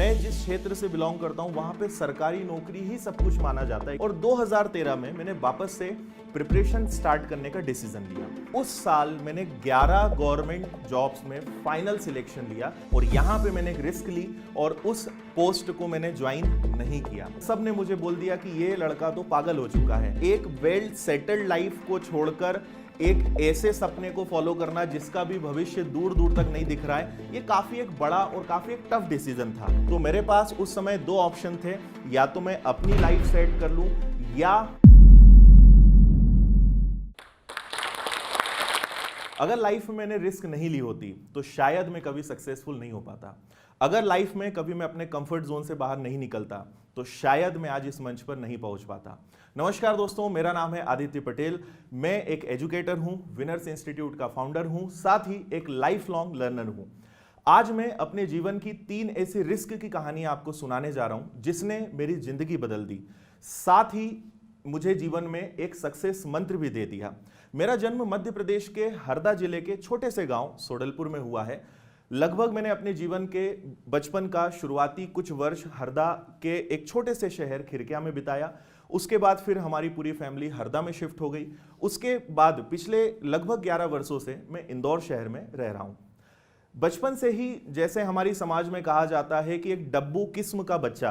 मैं जिस क्षेत्र से बिलोंग करता हूं वहां पे सरकारी नौकरी ही सब कुछ माना जाता है और 2013 में मैंने वापस से प्रिपरेशन स्टार्ट करने का डिसीजन लिया। उस साल मैंने 11 गवर्नमेंट जॉब्स में फाइनल सिलेक्शन लिया और यहाँ पे मैंने एक रिस्क ली और उस पोस्ट को मैंने ज्वाइन नहीं किया। सब ने मुझे बोल दिया कि ये लड़का तो पागल हो चुका है। एक वेल सेटल्ड लाइफ को छोड़कर एक ऐसे सपने को फॉलो करना जिसका भी भविष्य दूर दूर तक नहीं दिख रहा है, ये काफी एक बड़ा और काफी एक टफ डिसीजन था। तो मेरे पास उस समय दो ऑप्शन थे, या तो मैं अपनी लाइफ सेट कर लूं या अगर लाइफ में मैंने रिस्क नहीं ली होती तो शायद मैं कभी सक्सेसफुल नहीं हो पाता। अगर लाइफ में कभी मैं अपने कंफर्ट जोन से बाहर नहीं निकलता तो शायद मैं आज इस मंच पर नहीं पहुंच पाता। नमस्कार दोस्तों, मेरा नाम है आदित्य पटेल। मैं एक एजुकेटर हूं, विनर्स इंस्टीट्यूट का फाउंडर हूं, साथ ही एक लाइफ लॉन्ग लर्नर हूं। आज मैं अपने जीवन की 3 ऐसी रिस्क की कहानी आपको सुनाने जा रहा हूं जिसने मेरी जिंदगी बदल दी, साथ ही मुझे जीवन में एक सक्सेस मंत्र भी दे दिया। मेरा जन्म मध्य प्रदेश के हरदा जिले के छोटे से गांव सोडलपुर में हुआ है। लगभग मैंने अपने जीवन के बचपन का शुरुआती कुछ वर्ष हरदा के एक छोटे से शहर खिरकिया में बिताया। उसके बाद फिर हमारी पूरी फैमिली हरदा में शिफ्ट हो गई। उसके बाद पिछले लगभग 11 वर्षों से मैं इंदौर शहर में रह रहा हूं। बचपन से ही जैसे हमारी समाज में कहा जाता है कि एक डब्बू किस्म का बच्चा,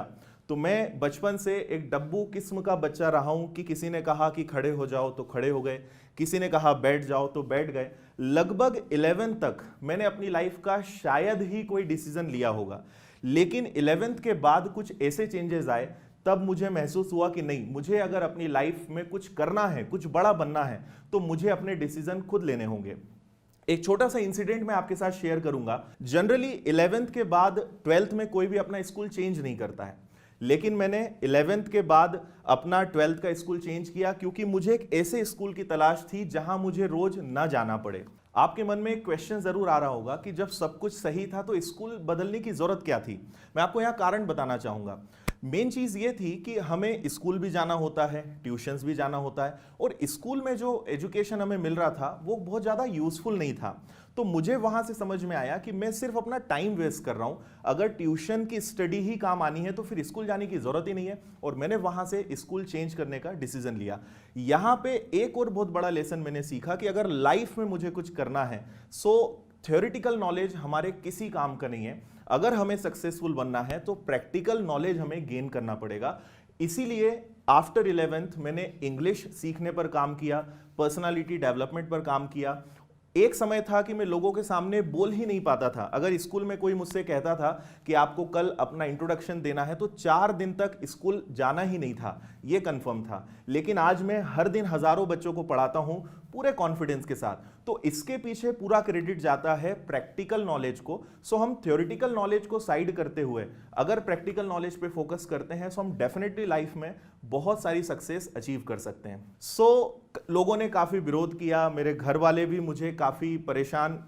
तो मैं बचपन से एक डब्बू किस्म का बच्चा रहा हूं कि किसी ने कहा कि खड़े हो जाओ तो खड़े हो गए, किसी ने कहा बैठ जाओ तो बैठ गए। लगभग 11th तक मैंने अपनी लाइफ का शायद ही कोई डिसीजन लिया होगा, लेकिन 11th के बाद कुछ ऐसे चेंजेस आए, तब मुझे महसूस हुआ कि नहीं, मुझे अगर अपनी लाइफ में कुछ करना है, कुछ बड़ा बनना है, तो मुझे अपने डिसीजन खुद लेने होंगे। एक छोटा सा इंसिडेंट मैं आपके साथ शेयर करूंगा। जनरली 11th के बाद 12th में कोई भी अपना स्कूल चेंज नहीं करता है, लेकिन मैंने 11th के बाद अपना 12th का स्कूल चेंज किया क्योंकि मुझे एक ऐसे स्कूल की तलाश थी जहां मुझे रोज ना जाना पड़े। आपके मन में एक क्वेश्चन जरूर आ रहा होगा कि जब सब कुछ सही था तो स्कूल बदलने की जरूरत क्या थी। मैं आपको यहाँ कारण बताना चाहूंगा। मेन चीज ये थी कि हमें स्कूल भी जाना होता है, ट्यूशंस भी जाना होता है, और स्कूल में जो एजुकेशन हमें मिल रहा था वो बहुत ज्यादा यूजफुल नहीं था। तो मुझे वहां से समझ में आया कि मैं सिर्फ अपना टाइम वेस्ट कर रहा हूं। अगर ट्यूशन की स्टडी ही काम आनी है तो फिर स्कूल जाने की जरूरत ही नहीं है, और मैंने वहां से स्कूल चेंज करने का डिसीजन लिया। यहां पे एक और बहुत बड़ा लेसन मैंने सीखा कि अगर लाइफ में मुझे कुछ करना है, सो थ्योरेटिकल नॉलेज हमारे किसी काम का नहीं है। अगर हमें सक्सेसफुल बनना है तो प्रैक्टिकल नॉलेज हमें गेन करना पड़ेगा। इसीलिए आफ्टर 11th मैंने इंग्लिश सीखने पर काम किया, पर्सनालिटी डेवलपमेंट पर काम किया। एक समय था कि मैं लोगों के सामने बोल ही नहीं पाता था। अगर स्कूल में कोई मुझसे कहता था कि आपको कल अपना इंट्रोडक्शन देना है तो 4 दिन तक स्कूल जाना ही नहीं था, ये कंफर्म था। लेकिन आज मैं हर दिन हजारों बच्चों को पढ़ाता हूं पूरे कॉन्फिडेंस के साथ। तो इसके पीछे पूरा क्रेडिट जाता है प्रैक्टिकल नॉलेज को। सो हम थ्योरेटिकल नॉलेज को साइड करते हुए अगर प्रैक्टिकल नॉलेज पे फोकस करते हैं तो हम डेफिनेटली लाइफ में बहुत सारी सक्सेस अचीव कर सकते हैं। लोगों ने काफी विरोध किया, मेरे घर वाले भी मुझे काफी परेशान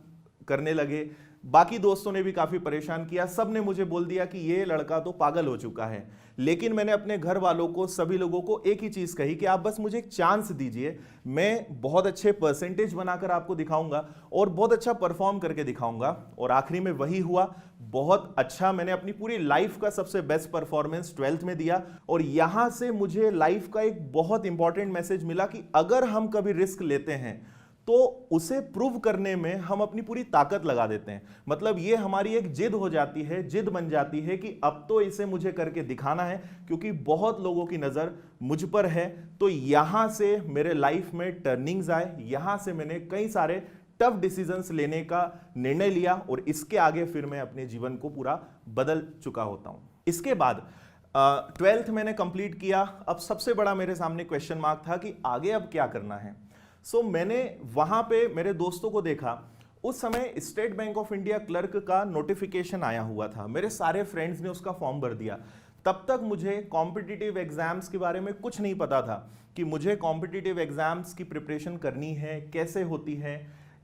करने लगे, बाकी दोस्तों ने भी काफी परेशान किया। सब ने मुझे बोल दिया कि ये लड़का तो पागल हो चुका है। लेकिन मैंने अपने घर वालों को, सभी लोगों को एक ही चीज कही कि आप बस मुझे एक चांस दीजिए, मैं बहुत अच्छे परसेंटेज बनाकर आपको दिखाऊंगा और बहुत अच्छा परफॉर्म करके दिखाऊंगा। और आखिरी में वही हुआ। बहुत अच्छा, मैंने अपनी पूरी लाइफ का सबसे बेस्ट परफॉर्मेंस 12th में दिया। और यहां से मुझे लाइफ का एक बहुत इंपॉर्टेंट मैसेज मिला कि अगर हम कभी रिस्क लेते हैं तो उसे प्रूव करने में हम अपनी पूरी ताकत लगा देते हैं। मतलब ये हमारी एक जिद हो जाती है, जिद बन जाती है कि अब तो इसे मुझे करके दिखाना है, क्योंकि बहुत लोगों की नजर मुझ पर है। तो यहां से मेरे लाइफ में टर्निंग्स आए, यहां से मैंने कई सारे टफ डिसीजंस लेने का निर्णय लिया और इसके आगे फिर मैं अपने जीवन को पूरा बदल चुका होता हूं। इसके बाद 12th मैंने कंप्लीट किया। अब सबसे बड़ा मेरे सामने क्वेश्चन मार्क था कि आगे अब क्या करना है। मैंने वहां पे मेरे दोस्तों को देखा। उस समय state bank of India clerk का नोटिफिकेशन आया हुआ था, मेरे सारे फ्रेंड्स ने उसका फॉर्म भर दिया। तब तक मुझे कॉम्पिटिटिव एग्जाम्स के बारे में कुछ नहीं पता था कि मुझे कॉम्पिटिटिव एग्जाम्स की प्रिपरेशन करनी है, कैसे होती है,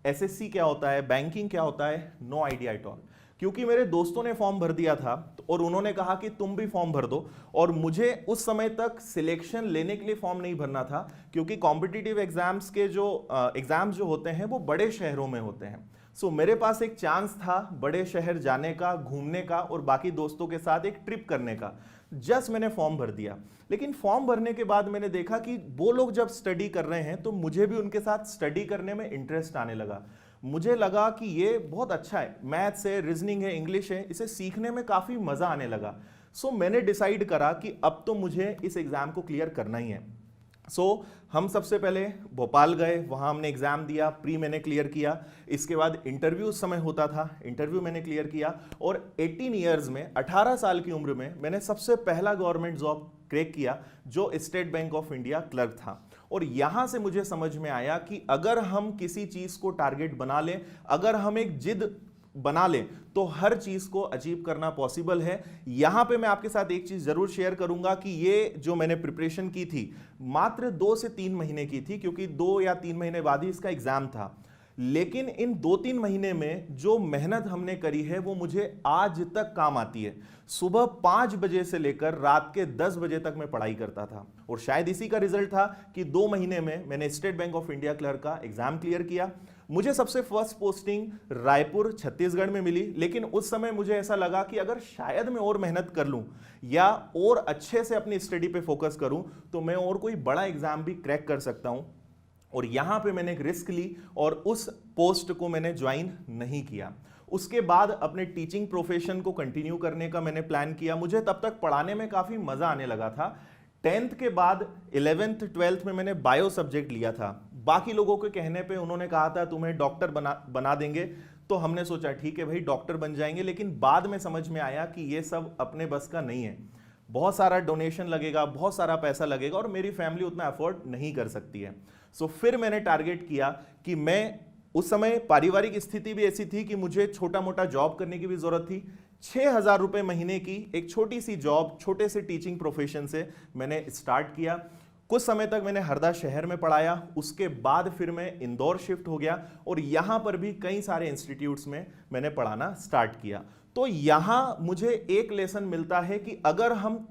एसएससी क्या होता है, बैंकिंग क्या होता है, नो आइडिया एट ऑल। क्योंकि मेरे दोस्तों ने फॉर्म भर दिया था और उन्होंने कहा कि तुम भी फॉर्म भर दो, और मुझे उस समय तक सिलेक्शन लेने के लिए फॉर्म नहीं भरना था, क्योंकि कॉम्पिटिटिव एग्जाम्स के जो एग्जाम्स जो होते हैं वो बड़े शहरों में होते हैं। मेरे पास एक चांस था बड़े शहर जाने का, घूमने का और बाकी दोस्तों के साथ एक ट्रिप करने का। जस्ट मैंने फॉर्म भर दिया, लेकिन फॉर्म भरने के बाद मैंने देखा कि वो लोग जब स्टडी कर रहे हैं तो मुझे भी उनके साथ स्टडी करने में इंटरेस्ट आने लगा। मुझे लगा कि ये बहुत अच्छा है, मैथ्स है, रीजनिंग है, इंग्लिश है, इसे सीखने में काफ़ी मज़ा आने लगा। मैंने डिसाइड करा कि अब तो मुझे इस एग्ज़ाम को क्लियर करना ही है। हम सबसे पहले भोपाल गए, वहाँ हमने एग्ज़ाम दिया, प्री मैंने क्लियर किया। इसके बाद इंटरव्यू उस समय होता था, इंटरव्यू मैंने क्लियर किया और 18 ईयर्स में, 18 साल की उम्र में मैंने सबसे पहला गवर्नमेंट जॉब क्रैक किया, जो state bank of India clerk था। और यहाँ से मुझे समझ में आया कि अगर हम किसी चीज़ को टारगेट बना लें, अगर हम एक जिद बना लें, तो हर चीज को अचीव करना पॉसिबल है। यहां पे मैं आपके साथ एक चीज जरूर शेयर करूंगा कि ये जो मैंने प्रिपरेशन की थी मात्र 2 से 3 महीने की थी, क्योंकि 2 या 3 महीने बाद ही इसका एग्जाम था। लेकिन इन 2-3 महीने में जो मेहनत हमने करी है वो मुझे आज तक काम आती है। सुबह 5 बजे से लेकर रात के 10 बजे तक मैं पढ़ाई करता था और शायद इसी का रिजल्ट था कि 2 महीने में मैंने state bank of India clerk का एग्जाम क्लियर किया। मुझे सबसे फर्स्ट पोस्टिंग रायपुर छत्तीसगढ़ में मिली, लेकिन उस समय मुझे ऐसा लगा कि अगर शायद मैं और मेहनत कर लूं या और अच्छे से अपनी स्टडी पे फोकस करूं तो मैं और कोई बड़ा एग्जाम भी क्रैक कर सकता हूं। और यहां पे मैंने एक रिस्क ली और उस पोस्ट को मैंने ज्वाइन नहीं किया। उसके बाद अपने टीचिंग प्रोफेशन को कंटिन्यू करने का मैंने प्लान किया। मुझे तब तक पढ़ाने में काफी मजा आने लगा था। 10th के बाद 11th 12th में मैंने बायो सब्जेक्ट लिया था। बाकी लोगों के कहने पे उन्होंने कहा था तुम्हें डॉक्टर बना देंगे, तो हमने सोचा ठीक है भाई डॉक्टर बन जाएंगे। लेकिन बाद में समझ में आया कि ये सब अपने बस का नहीं है, बहुत सारा डोनेशन लगेगा, बहुत सारा पैसा लगेगा और मेरी फैमिली उतना अफोर्ड नहीं कर सकती है। फिर मैंने टारगेट किया कि मैं, उस समय पारिवारिक स्थिति भी ऐसी थी कि मुझे छोटा मोटा जॉब करने की भी जरूरत थी। 6,000 रुपए महीने की एक छोटी सी जॉब, छोटे से टीचिंग प्रोफेशन से मैंने स्टार्ट किया। कुछ समय तक मैंने हरदा शहर में पढ़ाया, उसके बाद फिर मैं इंदौर शिफ्ट हो गया और यहां पर भी कई सारे इंस्टीट्यूट्स में मैंने पढ़ाना स्टार्ट किया। तो यहां मुझे एक लेसन मिलता है कि अगर हम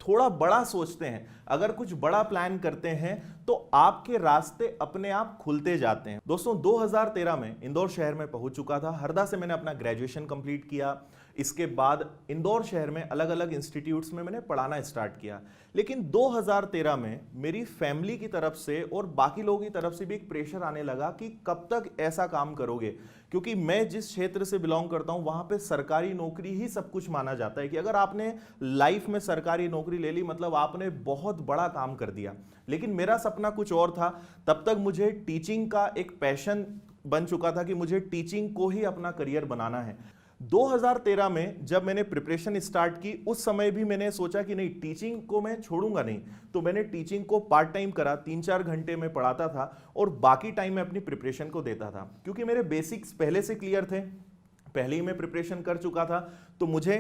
थोड़ा बड़ा सोचते हैं, अगर कुछ बड़ा प्लान करते हैं तो आपके रास्ते अपने आप खुलते जाते हैं। दोस्तों 2013 में इंदौर शहर में पहुंच चुका था। हरदा से मैंने अपना ग्रेजुएशन कंप्लीट किया। इसके बाद इंदौर शहर में अलग अलग इंस्टीट्यूट्स में मैंने पढ़ाना स्टार्ट किया। लेकिन 2013 में मेरी फैमिली की तरफ से और बाकी लोगों की तरफ से भी एक प्रेशर आने लगा कि कब तक ऐसा काम करोगे, क्योंकि मैं जिस क्षेत्र से बिलोंग करता हूं वहां पे सरकारी नौकरी ही सब कुछ माना जाता है कि अगर आपने लाइफ में सरकारी नौकरी ले ली मतलब आपने बहुत बड़ा काम कर दिया। लेकिन मेरा सपना कुछ और था। तब तक मुझे टीचिंग का एक पैशन बन चुका था कि मुझे टीचिंग को ही अपना करियर बनाना है। 2013 में जब मैंने प्रिपरेशन स्टार्ट की, उस समय भी मैंने सोचा कि नहीं, टीचिंग को मैं छोड़ूंगा नहीं। तो मैंने टीचिंग को पार्ट टाइम करा, 3-4 घंटे में पढ़ाता था और बाकी टाइम में अपनी प्रिपरेशन को देता था। क्योंकि मेरे बेसिक्स पहले से क्लियर थे, पहले ही मैं प्रिपरेशन कर चुका था, तो मुझे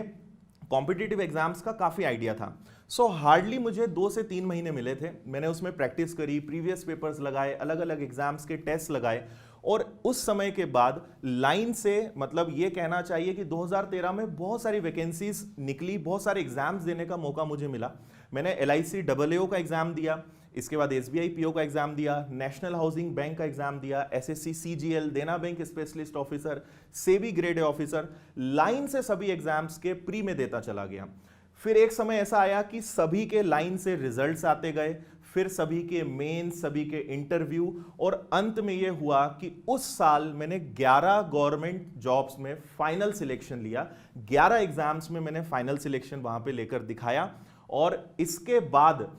कॉम्पिटिटिव एग्जाम्स का काफ़ी आइडिया था। हार्डली मुझे 2 से 3 महीने मिले थे। मैंने उसमें प्रैक्टिस करी, प्रीवियस पेपर्स लगाए, अलग अलग एग्जाम्स के टेस्ट लगाए और उस समय के बाद लाइन से, मतलब ये कहना चाहिए कि 2013 में बहुत सारी वैकेंसीज निकली, बहुत सारे एग्जाम्स देने का मौका मुझे मिला। मैंने LIC AAO का एग्जाम दिया, इसके बाद SBI PO का एग्जाम दिया, नेशनल हाउसिंग बैंक का एग्जाम दिया, SSC CGL, देना bank specialist officer, SEBI grade officer, line से सभी एग्जाम्स के प्री में देता चला गया। फिर एक समय ऐसा आया कि सभी के लाइन से रिजल्ट्स आते गए, फिर सभी के मेन, सभी के इंटरव्यू, और अंत में यह हुआ कि उस साल मैंने 11 गवर्नमेंट जॉब्स में फाइनल सिलेक्शन लिया। 11 एग्जाम्स में मैंने फाइनल सिलेक्शन वहां पे लेकर दिखाया। और इसके बाद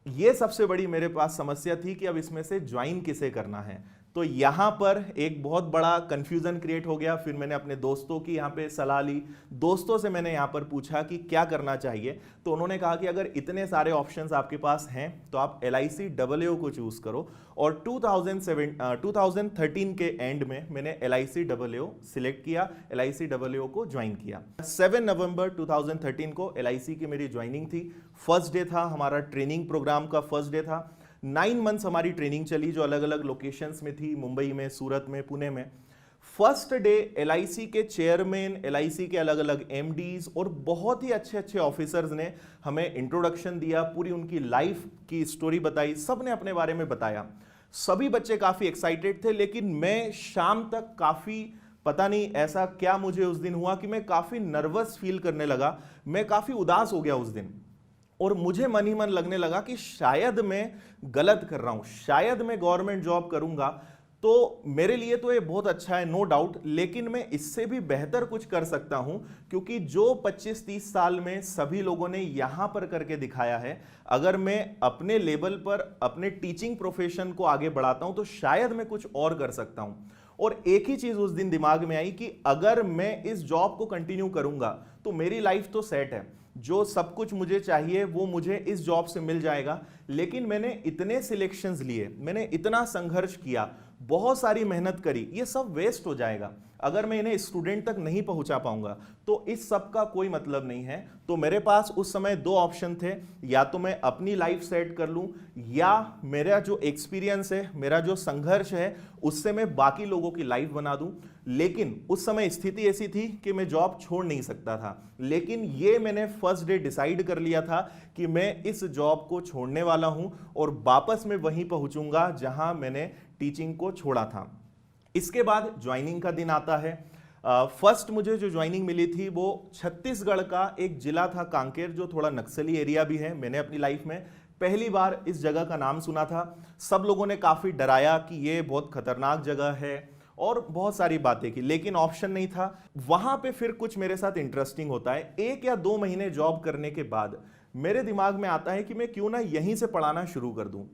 ये सबसे बड़ी मेरे पास समस्या थी कि अब इसमें से ज्वाइन किसे करना है। तो यहां पर एक बहुत बड़ा कंफ्यूजन क्रिएट हो गया। फिर मैंने अपने दोस्तों की यहां पे सलाह ली, दोस्तों से मैंने यहां पर पूछा कि क्या करना चाहिए। तो उन्होंने कहा कि अगर इतने सारे ऑप्शंस आपके पास हैं तो आप LIC AAO को चूज करो। और 2013 के एंड में मैंने LIC AAO सिलेक्ट किया, LIC AAO को ज्वाइन किया। 7 नवंबर 2013 को LIC की मेरी ज्वाइनिंग थी। फर्स्ट डे था हमारा, ट्रेनिंग प्रोग्राम का फर्स्ट डे था। 9 मंथ्स हमारी ट्रेनिंग चली, जो अलग अलग लोकेशंस में थी, मुंबई में, सूरत में, पुणे में। फर्स्ट डे LIC के चेयरमैन, LIC के अलग अलग MDs और बहुत ही अच्छे अच्छे ऑफिसर्स ने हमें इंट्रोडक्शन दिया, पूरी उनकी लाइफ की स्टोरी बताई, सब ने अपने बारे में बताया। सभी बच्चे काफी एक्साइटेड थे, लेकिन मैं शाम तक काफी पता नहीं ऐसा क्या मुझे उस दिन हुआ कि मैं काफी नर्वस फील करने लगा, मैं काफी उदास हो गया उस दिन। और मुझे मन ही मन लगने लगा कि शायद मैं गलत कर रहा हूं, शायद मैं गवर्नमेंट जॉब करूंगा तो मेरे लिए तो ये बहुत अच्छा है, नो डाउट, लेकिन मैं इससे भी बेहतर कुछ कर सकता हूं, क्योंकि जो 25-30 साल में सभी लोगों ने यहां पर करके दिखाया है, अगर मैं अपने लेवल पर अपने टीचिंग प्रोफेशन को आगे बढ़ाता हूं तो शायद मैं कुछ और कर सकता हूं। और एक ही चीज उस दिन दिमाग में आई कि अगर मैं इस जॉब को कंटिन्यू करूंगा तो मेरी लाइफ तो सेट है, जो सब कुछ मुझे चाहिए वो मुझे इस जॉब से मिल जाएगा। लेकिन मैंने इतने सिलेक्शंस लिए, मैंने इतना संघर्ष किया, बहुत सारी मेहनत करी, ये सब वेस्ट हो जाएगा अगर मैं इन्हें स्टूडेंट तक नहीं पहुंचा पाऊंगा, तो इस सब का कोई मतलब नहीं है। तो मेरे पास उस समय दो ऑप्शन थे, या तो मैं अपनी लाइफ सेट कर लूं, या मेरा जो एक्सपीरियंस है, मेरा जो संघर्ष है, उससे मैं बाकी लोगों की लाइफ बना दूं। लेकिन उस समय स्थिति ऐसी थी कि मैं जॉब छोड़ नहीं सकता था, लेकिन ये मैंने फर्स्ट डे डिसाइड कर लिया था कि मैं इस जॉब को छोड़ने वाला हूं और वापस मैं वहीं पहुंचूंगा जहां मैंने टीचिंग को छोड़ा था। इसके बाद ज्वाइनिंग का दिन आता है। फर्स्ट मुझे जो ज्वाइनिंग मिली थी वो छत्तीसगढ़ का एक जिला था कांकेर, जो थोड़ा नक्सली एरिया भी है। मैंने अपनी लाइफ में पहली बार इस जगह का नाम सुना था, सब लोगों ने काफी डराया कि ये बहुत खतरनाक जगह है और बहुत सारी बातें की, लेकिन ऑप्शन नहीं था। वहां पे फिर कुछ मेरे साथ इंटरेस्टिंग होता है। 1 या 2 महीने जॉब करने के बाद मेरे दिमाग में आता है कि मैं क्यों ना यहीं से पढ़ाना शुरू कर दूं।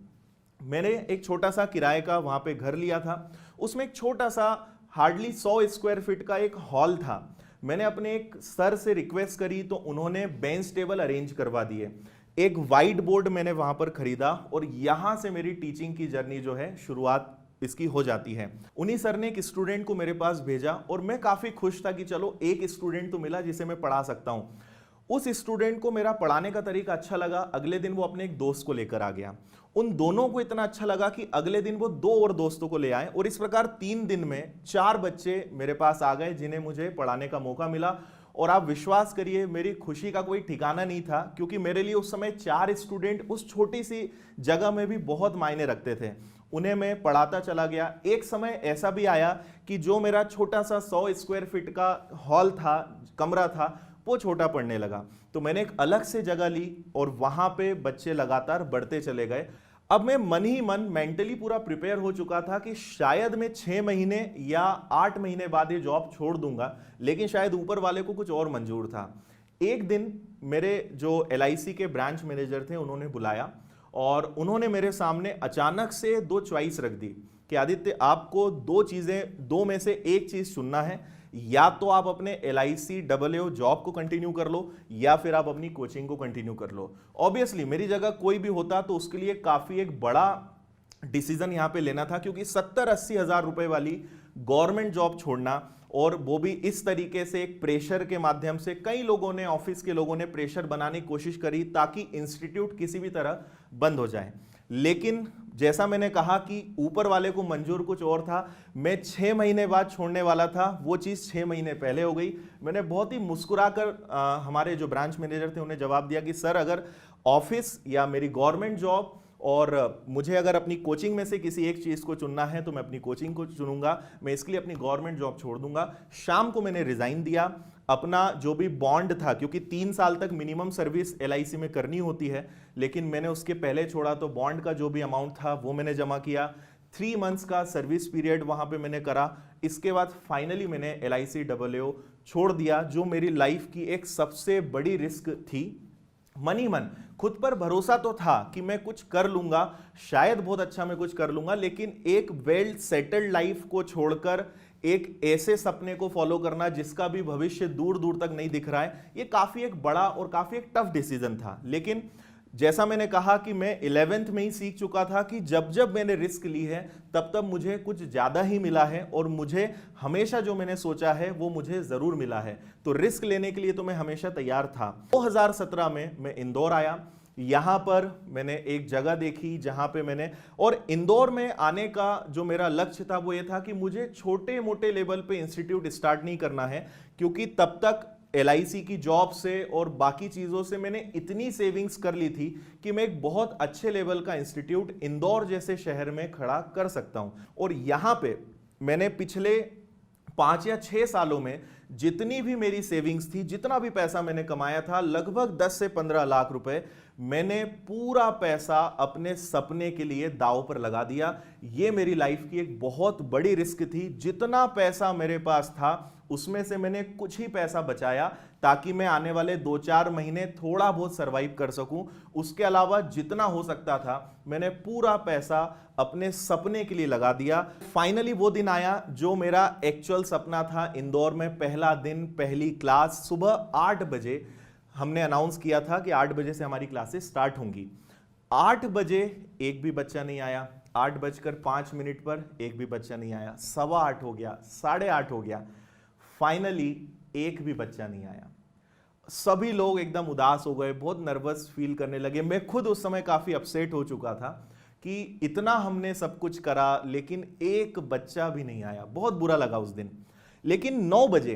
मैंने एक छोटा सा किराए का वहां पे घर लिया था, उसमें एक छोटा सा हार्डली 100 स्क्वायर फीट का एक हॉल था। मैंने अपने एक सर से रिक्वेस्ट करी तो उन्होंने बेंच टेबल अरेंज करवा दिए, एक वाइट बोर्ड मैंने वहां पर खरीदा और यहां से मेरी टीचिंग की जर्नी जो है शुरुआत इसकी हो जाती है। उन्हीं सर ने एक स्टूडेंट को मेरे पास भेजा और मैं काफी खुश था कि चलो एक स्टूडेंट तो मिला जिसे मैं पढ़ा सकता हूं। उस स्टूडेंट को मेरा पढ़ाने का तरीका अच्छा लगा, अगले दिन वो अपने एक दोस्त को लेकर आ गया। उन दोनों को इतना अच्छा लगा कि अगले दिन वो 2 और दोस्तों को ले आए और इस प्रकार 3 दिन में 4 बच्चे मेरे पास आ गए जिन्हें मुझे पढ़ाने का मौका मिला। और आप विश्वास करिए, मेरी खुशी का कोई ठिकाना नहीं था, क्योंकि मेरे लिए उस समय 4 स्टूडेंट उस छोटी सी जगह में भी बहुत मायने रखते थे। उन्हें मैं पढ़ाता चला गया। एक समय ऐसा भी आया कि जो मेरा छोटा सा 100 स्क्वायर फीट का हॉल था, कमरा था, वो छोटा पड़ने लगा। तो मैंने एक अलग से जगह ली और वहां पे बच्चे लगातार बढ़ते चले गए। अब मैं मन ही मन मेंटली पूरा प्रिपेयर हो चुका था कि शायद मैं 6 महीने या 8 महीने बाद ये जॉब छोड़ दूंगा, लेकिन शायद ऊपर वाले को कुछ और मंजूर था। एक दिन मेरे जो LIC के ब्रांच मैनेजर थे उन्होंने बुलाया और उन्होंने मेरे सामने अचानक से 2 चॉइस रख दी कि आदित्य, आपको 2 चीजें, 2 में से एक चीज चुनना है, या तो आप अपने LIC AAO जॉब को कंटिन्यू कर लो या फिर आप अपनी कोचिंग को कंटिन्यू कर लो। ऑब्वियसली मेरी जगह कोई भी होता तो उसके लिए काफी एक बड़ा डिसीजन यहां पे लेना था, क्योंकि 70-80 हजार रुपए वाली गवर्नमेंट जॉब छोड़ना, और वो भी इस तरीके से एक प्रेशर के माध्यम से, कई लोगों ने, ऑफिस के लोगों ने प्रेशर बनाने की कोशिश करी ताकि इंस्टीट्यूट किसी भी तरह बंद हो जाए। लेकिन जैसा मैंने कहा कि ऊपर वाले को मंजूर कुछ और था, मैं 6 महीने बाद छोड़ने वाला था, वो चीज़ 6 महीने पहले हो गई। मैंने बहुत ही मुस्कुराकर हमारे जो ब्रांच मैनेजर थे उन्हें जवाब दिया कि सर, अगर ऑफिस या मेरी गवर्नमेंट जॉब और मुझे अगर अपनी कोचिंग में से किसी एक चीज़ को चुनना है तो मैं अपनी कोचिंग को चुनूंगा, मैं इसके लिए अपनी गवर्नमेंट जॉब छोड़ दूंगा। शाम को मैंने रिजाइन दिया। अपना जो भी बॉन्ड था, क्योंकि 3 साल तक मिनिमम सर्विस LIC में करनी होती है, लेकिन मैंने उसके पहले छोड़ा, तो बॉन्ड का जो भी अमाउंट था वो मैंने जमा किया। 3 मंथ्स का सर्विस पीरियड वहां पे मैंने करा। इसके बाद फाइनली मैंने LIC AAO छोड़ दिया, जो मेरी लाइफ की एक सबसे बड़ी रिस्क थी। मन ही मन खुद पर भरोसा तो था कि मैं कुछ कर लूंगा, शायद बहुत अच्छा मैं कुछ कर लूंगा, लेकिन एक वेल सेटल्ड लाइफ को छोड़कर एक ऐसे सपने को फॉलो करना जिसका भी भविष्य दूर दूर तक नहीं दिख रहा है, ये काफी एक बड़ा और काफी एक टफ डिसीजन था। लेकिन जैसा मैंने कहा कि मैं 11th में ही सीख चुका था कि जब जब मैंने रिस्क ली है तब तब मुझे कुछ ज्यादा ही मिला है, और मुझे हमेशा जो मैंने सोचा है वो मुझे जरूर मिला है। तो रिस्क लेने के लिए तो मैं हमेशा तैयार था। 2017 में मैं इंदौर आया। यहां पर मैंने एक जगह देखी जहां पे मैंने, और इंदौर में आने का जो मेरा लक्ष्य था वो ये था कि मुझे छोटे मोटे लेवल पे इंस्टीट्यूट स्टार्ट नहीं करना है, क्योंकि तब तक LIC की जॉब से और बाकी चीजों से मैंने इतनी सेविंग्स कर ली थी कि मैं एक बहुत अच्छे लेवल का इंस्टीट्यूट इंदौर जैसे शहर में खड़ा कर सकता हूं। और यहां पे मैंने पिछले 5 या 6 सालों में जितनी भी मेरी सेविंग्स थी, जितना भी पैसा मैंने कमाया था, लगभग 10 से 15 लाख रुपए, मैंने पूरा पैसा अपने सपने के लिए दांव पर लगा दिया। ये मेरी लाइफ की एक बहुत बड़ी रिस्क थी। जितना पैसा मेरे पास था उसमें से मैंने कुछ ही पैसा बचाया ताकि मैं आने वाले 2-4 महीने थोड़ा बहुत सरवाइव कर सकूं। उसके अलावा जितना हो सकता था मैंने पूरा पैसा अपने सपने के लिए लगा दिया। फाइनली वो दिन आया जो मेरा एक्चुअल सपना था। इंदौर में पहला दिन, पहली क्लास। सुबह 8 बजे हमने अनाउंस किया था कि 8 बजे से हमारी क्लासेस स्टार्ट होंगी। 8 बजे एक भी बच्चा नहीं आया। 8:05 पर एक भी बच्चा नहीं आया। 8:15 हो गया, 8:30 हो गया, फाइनली एक भी बच्चा नहीं आया। सभी लोग एकदम उदास हो गए, बहुत नर्वस फील करने लगे। मैं खुद उस समय काफी अपसेट हो चुका था कि इतना हमने सब कुछ करा लेकिन एक बच्चा भी नहीं आया। बहुत बुरा लगा उस दिन। लेकिन 9 बजे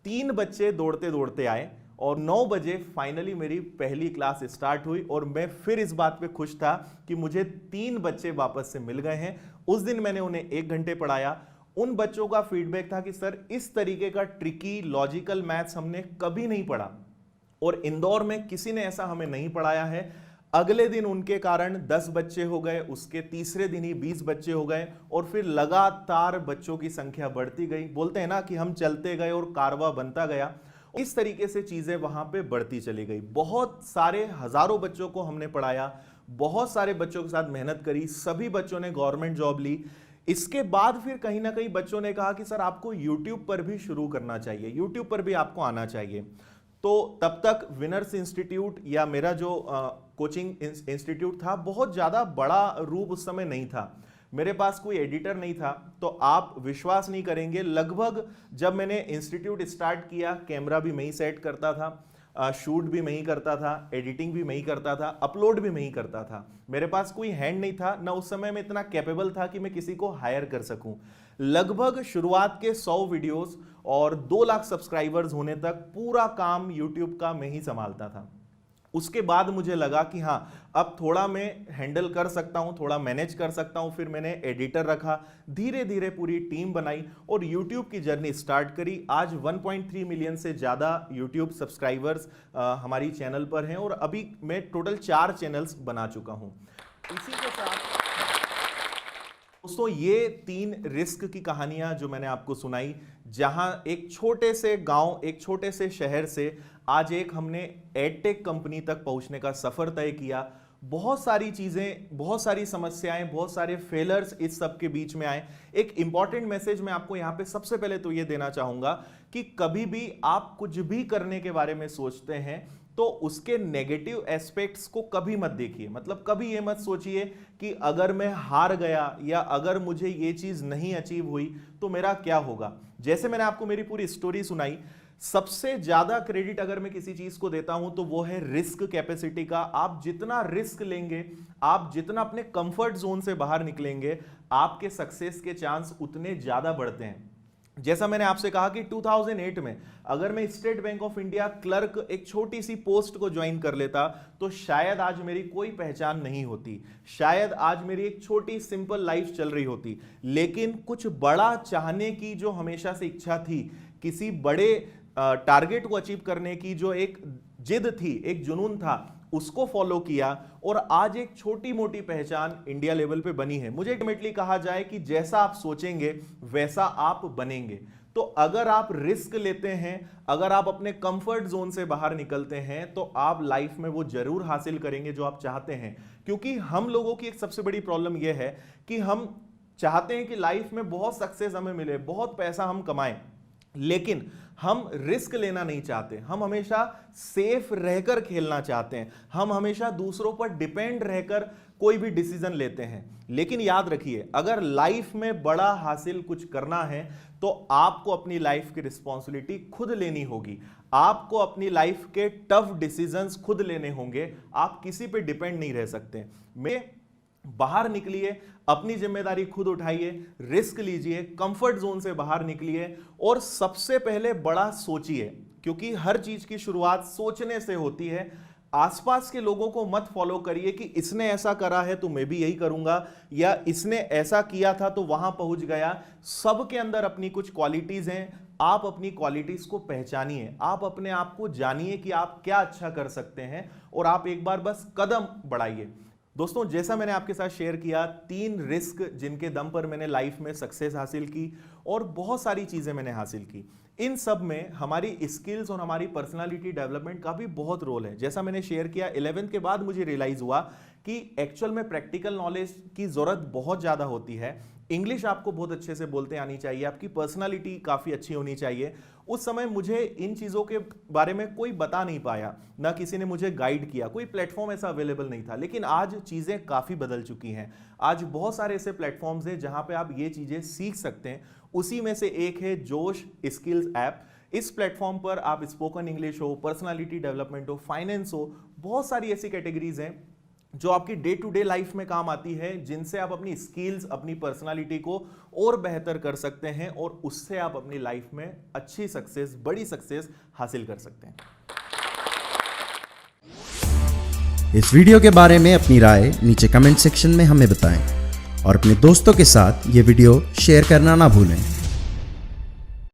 3 बच्चे दौड़ते दौड़ते आए और 9 बजे फाइनली मेरी पहली क्लास स्टार्ट हुई और मैं फिर इस बात पे खुश था कि मुझे 3 बच्चे वापस से मिल गए हैं। उस दिन मैंने उन्हें 1 घंटे पढ़ाया। उन बच्चों का फीडबैक था कि सर, इस तरीके का ट्रिकी लॉजिकल मैथ्स हमने कभी नहीं पढ़ा और इंदौर में किसी ने ऐसा हमें नहीं पढ़ाया है। अगले दिन उनके कारण 10 बच्चे हो गए, उसके तीसरे दिन ही 20 बच्चे हो गए और फिर लगातार बच्चों की संख्या बढ़ती गई। बोलते हैं ना कि हम चलते गए और कारवा बनता गया। इस तरीके से चीजें वहां पे बढ़ती चली गई। बहुत सारे हजारों बच्चों को हमने पढ़ाया, बहुत सारे बच्चों के साथ मेहनत करी, सभी बच्चों ने गवर्नमेंट जॉब ली। इसके बाद फिर कहीं ना कहीं बच्चों ने कहा कि सर आपको YouTube पर भी शुरू करना चाहिए, YouTube पर भी आपको आना चाहिए। तो तब तक विनर्स इंस्टीट्यूट या मेरा जो कोचिंग इंस्टीट्यूट था, बहुत ज्यादा बड़ा रूप उस समय नहीं था। मेरे पास कोई एडिटर नहीं था। तो आप विश्वास नहीं करेंगे, लगभग जब मैंने इंस्टीट्यूट स्टार्ट किया, कैमरा भी मैं ही सेट करता था, शूट भी मैं ही करता था, एडिटिंग भी मैं ही करता था, अपलोड भी मैं ही करता था। मेरे पास कोई हैंड नहीं था, ना उस समय मैं इतना कैपेबल था कि मैं किसी को हायर कर सकूं। लगभग शुरुआत के 100 वीडियोस और 2 लाख सब्सक्राइबर्स होने तक पूरा काम यूट्यूब का मैं ही संभालता था। उसके बाद मुझे लगा कि हाँ, अब थोड़ा मैं हैंडल कर सकता हूं, थोड़ा मैनेज कर सकता हूं। फिर मैंने एडिटर रखा, धीरे धीरे पूरी टीम बनाई और YouTube की जर्नी स्टार्ट करी। आज 1.3 मिलियन से ज्यादा YouTube सब्सक्राइबर्स हमारी चैनल पर हैं और अभी मैं टोटल 4 चैनल्स बना चुका हूं। इसी के साथ दोस्तों, ये 3 रिस्क की कहानियां जो मैंने आपको सुनाई, जहां एक छोटे से गांव, एक छोटे से शहर से आज एक हमने एडटेक कंपनी तक पहुंचने का सफर तय किया। बहुत सारी चीजें, बहुत सारी समस्याएं, बहुत सारे फेलर्स इस सब के बीच में आए। एक इंपॉर्टेंट मैसेज मैं आपको यहां पे सबसे पहले तो ये देना चाहूंगा कि कभी भी आप कुछ भी करने के बारे में सोचते हैं तो उसके नेगेटिव एस्पेक्ट्स को कभी मत देखिए। मतलब कभी ये मत सोचिए कि अगर मैं हार गया या अगर मुझे ये चीज नहीं अचीव हुई तो मेरा क्या होगा। जैसे मैंने आपको मेरी पूरी स्टोरी सुनाई, सबसे ज्यादा क्रेडिट अगर मैं किसी चीज को देता हूं तो वो है रिस्क कैपेसिटी का। आप जितना रिस्क लेंगे, आप जितना अपने कंफर्ट जोन से बाहर निकलेंगे, आपके सक्सेस के चांस उतने ज्यादा बढ़ते हैं। जैसा मैंने आपसे कहा कि 2008 में अगर मैं state bank of India clerk एक छोटी सी पोस्ट को ज्वाइन कर लेता तो शायद आज मेरी कोई पहचान नहीं होती, शायद आज मेरी एक छोटी सिंपल लाइफ चल रही होती। लेकिन कुछ बड़ा चाहने की जो हमेशा से इच्छा थी, किसी बड़े टारगेट को अचीव करने की जो एक जिद थी, एक जुनून था, उसको फॉलो किया और आज एक छोटी मोटी पहचान इंडिया लेवल पे बनी है। मुझे अल्टीमेटली कहा जाए कि जैसा आप सोचेंगे वैसा आप बनेंगे। तो अगर आप रिस्क लेते हैं, अगर आप अपने कंफर्ट जोन से बाहर निकलते हैं तो आप लाइफ में वो जरूर हासिल करेंगे जो आप चाहते हैं। क्योंकि हम लोगों की एक सबसे बड़ी प्रॉब्लम यह है कि हम चाहते हैं कि लाइफ में बहुत सक्सेस हमें मिले, बहुत पैसा हम कमाएं, लेकिन हम रिस्क लेना नहीं चाहते। हम हमेशा सेफ रहकर खेलना चाहते हैं, हम हमेशा दूसरों पर डिपेंड रहकर कोई भी डिसीजन लेते हैं। लेकिन याद रखिए, अगर लाइफ में बड़ा हासिल कुछ करना है तो आपको अपनी लाइफ की रिस्पॉन्सिबिलिटी खुद लेनी होगी, आपको अपनी लाइफ के टफ डिसीजंस खुद लेने होंगे। आप किसी पे डिपेंड नहीं रह सकते। मैं बाहर निकलिए, अपनी जिम्मेदारी खुद उठाइए, रिस्क लीजिए, कंफर्ट जोन से बाहर निकलिए और सबसे पहले बड़ा सोचिए, क्योंकि हर चीज की शुरुआत सोचने से होती है। आसपास के लोगों को मत फॉलो करिए कि इसने ऐसा करा है तो मैं भी यही करूंगा, या इसने ऐसा किया था तो वहां पहुंच गया। सबके अंदर अपनी कुछ क्वालिटीज हैं, आप अपनी क्वालिटीज को पहचानिए, आप अपने आप को जानिए कि आप क्या अच्छा कर सकते हैं, और आप एक बार बस कदम बढ़ाइए। दोस्तों, जैसा मैंने आपके साथ शेयर किया, 3 रिस्क जिनके दम पर मैंने लाइफ में सक्सेस हासिल की और बहुत सारी चीजें मैंने हासिल की, इन सब में हमारी स्किल्स और हमारी पर्सनालिटी डेवलपमेंट का भी बहुत रोल है। जैसा मैंने शेयर किया, 11th के बाद मुझे रियलाइज हुआ कि एक्चुअल में प्रैक्टिकल नॉलेज की जरूरत बहुत ज्यादा होती है। इंग्लिश आपको बहुत अच्छे से बोलते आनी चाहिए, आपकी पर्सनालिटी काफी अच्छी होनी चाहिए। उस समय मुझे इन चीजों के बारे में कोई बता नहीं पाया, ना किसी ने मुझे गाइड किया, कोई प्लेटफॉर्म ऐसा अवेलेबल नहीं था। लेकिन आज चीजें काफी बदल चुकी हैं। आज बहुत सारे ऐसे प्लेटफॉर्म्स हैं जहां पे आप ये चीजें सीख सकते हैं। उसी में से एक है जोश स्किल्स ऐप। इस प्लेटफॉर्म पर आप स्पोकन इंग्लिश हो, पर्सनालिटी डेवलपमेंट हो, फाइनेंस हो, बहुत सारी ऐसी कैटेगरीज हैं जो आपकी डे टू डे लाइफ में काम आती है, जिनसे आप अपनी स्किल्स, अपनी पर्सनालिटी को और बेहतर कर सकते हैं, और उससे आप अपनी लाइफ में अच्छी सक्सेस, बड़ी सक्सेस हासिल कर सकते हैं। इस वीडियो के बारे में अपनी राय नीचे कमेंट सेक्शन में हमें बताएं और अपने दोस्तों के साथ ये वीडियो शेयर करना ना भूलें।